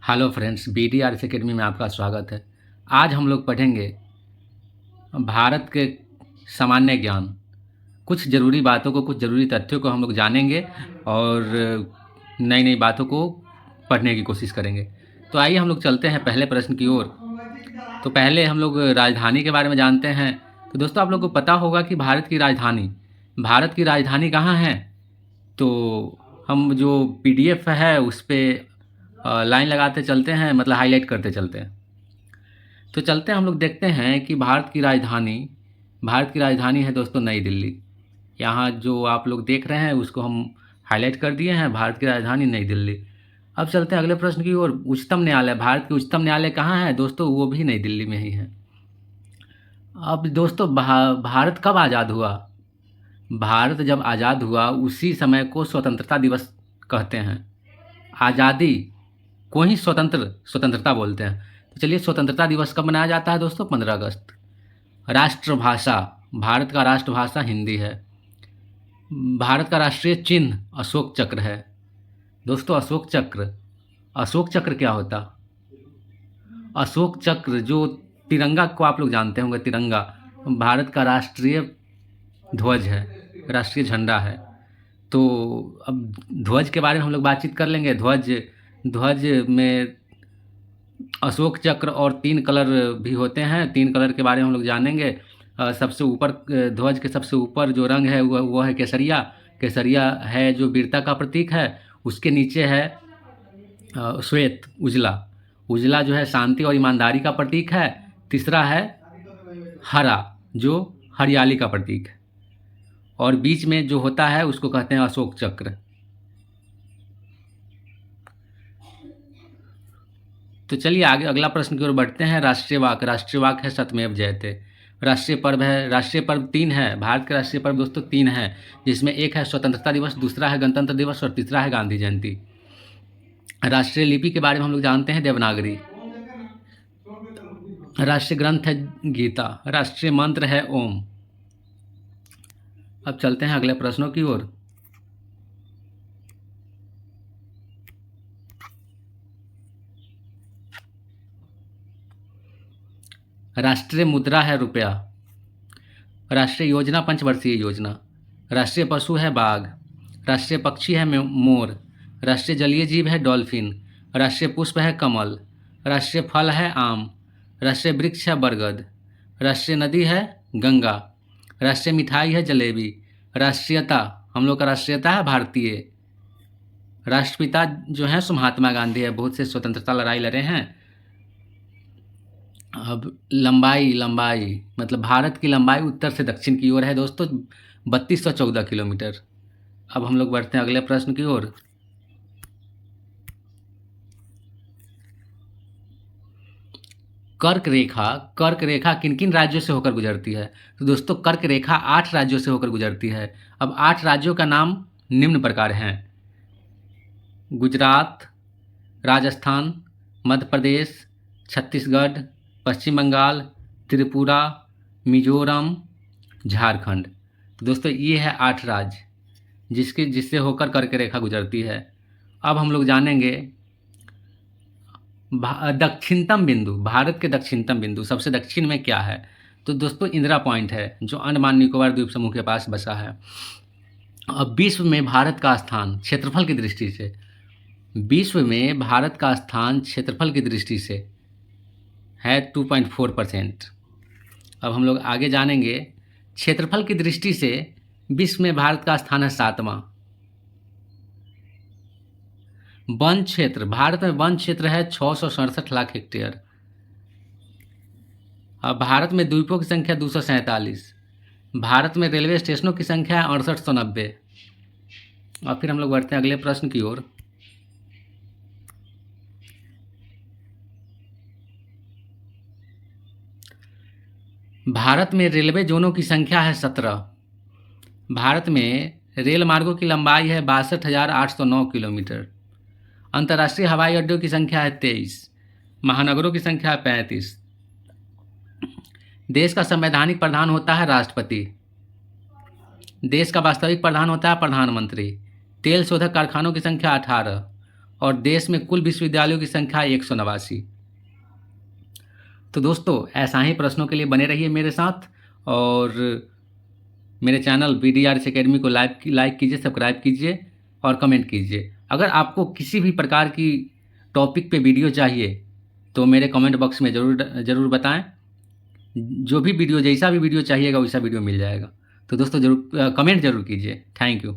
Hello friends, BDRS academy में आपका स्वागत है। आज हम लोग पढ़ेंगे भारत के सामान्य ज्ञान। कुछ ज़रूरी बातों को, कुछ ज़रूरी तथ्यों को हम लोग जानेंगे और नई नई बातों को पढ़ने की कोशिश करेंगे। तो आइए हम लोग चलते हैं पहले प्रश्न की ओर। तो पहले हम लोग राजधानी के बारे में जानते हैं। तो दोस्तों, आप लोग को पता होगा कि भारत की राजधानी कहाँ है। तो हम जो PDF है उस पर लाइन लगाते चलते हैं, मतलब हाईलाइट करते चलते हैं। तो चलते हैं, हम लोग देखते हैं कि भारत की राजधानी है दोस्तों नई दिल्ली। यहाँ जो आप लोग देख रहे हैं उसको हम हाईलाइट कर दिए हैं, भारत की राजधानी नई दिल्ली। अब चलते हैं अगले प्रश्न की ओर। उच्चतम न्यायालय, भारत के उच्चतम न्यायालय कहाँ है दोस्तों? वो भी नई दिल्ली में ही है। अब दोस्तों, भारत कब आज़ाद हुआ? भारत जब आज़ाद हुआ उसी समय को स्वतंत्रता दिवस कहते हैं। आज़ादी को ही स्वतंत्रता बोलते हैं। तो चलिए, स्वतंत्रता दिवस कब मनाया जाता है दोस्तों? 15 अगस्त। राष्ट्रभाषा, भारत का राष्ट्रभाषा हिंदी है। भारत का राष्ट्रीय चिन्ह अशोक चक्र है। दोस्तों, अशोक चक्र क्या होता? अशोक चक्र जो तिरंगा को आप लोग जानते होंगे, तिरंगा भारत का राष्ट्रीय ध्वज है, राष्ट्रीय झंडा है। तो अब ध्वज के बारे में हम लोग बातचीत कर लेंगे। ध्वज में अशोक चक्र और 3 कलर भी होते हैं। 3 कलर के बारे में हम लोग जानेंगे। सबसे ऊपर, ध्वज के सबसे ऊपर जो रंग है वो है केसरिया। केसरिया है जो वीरता का प्रतीक है। उसके नीचे है श्वेत, उजला जो है शांति और ईमानदारी का प्रतीक है। तीसरा है हरा, जो हरियाली का प्रतीक है। और बीच में जो होता है उसको कहते हैं अशोक चक्र। तो चलिए आगे अगला प्रश्न की ओर बढ़ते हैं। राष्ट्रीय वाक है सत्यमेव जयते। राष्ट्रीय पर्व 3 है। भारत के राष्ट्रीय पर्व दोस्तों 3 है, जिसमें एक है स्वतंत्रता दिवस, दूसरा है गणतंत्र दिवस और तीसरा है गांधी जयंती। राष्ट्रीय लिपि के बारे में हम लोग जानते हैं देवनागरी। राष्ट्रीय ग्रंथ है गीता। राष्ट्रीय मंत्र है ओम। अब चलते हैं अगले प्रश्नों की ओर। राष्ट्रीय मुद्रा है रुपया। राष्ट्रीय योजना पंचवर्षीय योजना। राष्ट्रीय पशु है बाघ। राष्ट्रीय पक्षी है मोर। राष्ट्रीय जलीय जीव है डॉल्फिन। राष्ट्रीय पुष्प है कमल। राष्ट्रीय फल है आम। राष्ट्रीय वृक्ष है बरगद। राष्ट्रीय नदी है गंगा। राष्ट्रीय मिठाई है जलेबी। राष्ट्रीयता, हम लोग का राष्ट्रीयता है भारतीय। राष्ट्रपिता जो है सो महात्मा गांधी है, बहुत से स्वतंत्रता लड़ाई लड़े हैं। अब लंबाई मतलब भारत की लंबाई उत्तर से दक्षिण की ओर है दोस्तों 3214 किलोमीटर। अब हम लोग बढ़ते हैं अगले प्रश्न की ओर। कर्क रेखा किन किन राज्यों से होकर गुजरती है? तो दोस्तों, कर्क रेखा 8 राज्यों से होकर गुजरती है। अब 8 राज्यों का नाम निम्न प्रकार हैं: गुजरात, राजस्थान, मध्य प्रदेश, छत्तीसगढ़, पश्चिम बंगाल, त्रिपुरा, मिजोरम, झारखंड। तो दोस्तों, ये है 8 राज्य जिससे होकर कर्क रेखा गुजरती है। अब हम लोग जानेंगे दक्षिणतम बिंदु, भारत के दक्षिणतम बिंदु सबसे दक्षिण में क्या है? तो दोस्तों, इंदिरा पॉइंट है, जो अंडमान निकोबार द्वीप समूह के पास बसा है। अब विश्व में भारत का स्थान क्षेत्रफल की दृष्टि से, है 2.4%। अब हम लोग आगे जानेंगे, क्षेत्रफल की दृष्टि से विश्व में भारत का स्थान है 7वां। वन क्षेत्र, भारत में वन क्षेत्र है 667 लाख हेक्टेयर। अब भारत में द्वीपों की संख्या 247। भारत में रेलवे स्टेशनों की संख्या है 6890। और फिर हम लोग बढ़ते हैं अगले प्रश्न की ओर। भारत में रेलवे जोनों की संख्या है 17। भारत में रेल मार्गों की लंबाई है 62,809 किलोमीटर। अंतर्राष्ट्रीय हवाई अड्डों की संख्या है 23। महानगरों की संख्या है 35। देश का संवैधानिक प्रधान होता है राष्ट्रपति। देश का वास्तविक प्रधान होता है प्रधानमंत्री। तेल शोधक कारखानों की संख्या 18। और देश में कुल विश्वविद्यालयों की संख्या 189। तो दोस्तों, ऐसा ही प्रश्नों के लिए बने रहिए मेरे साथ, और मेरे चैनल BDRS अकेडमी को लाइक कीजिए, सब्सक्राइब कीजिए और कमेंट कीजिए। अगर आपको किसी भी प्रकार की टॉपिक पे वीडियो चाहिए तो मेरे कमेंट बॉक्स में ज़रूर बताएं। जो भी वीडियो, जैसा भी वीडियो चाहिएगा वैसा वीडियो मिल जाएगा। तो दोस्तों, कमेंट ज़रूर कीजिए। Thank you.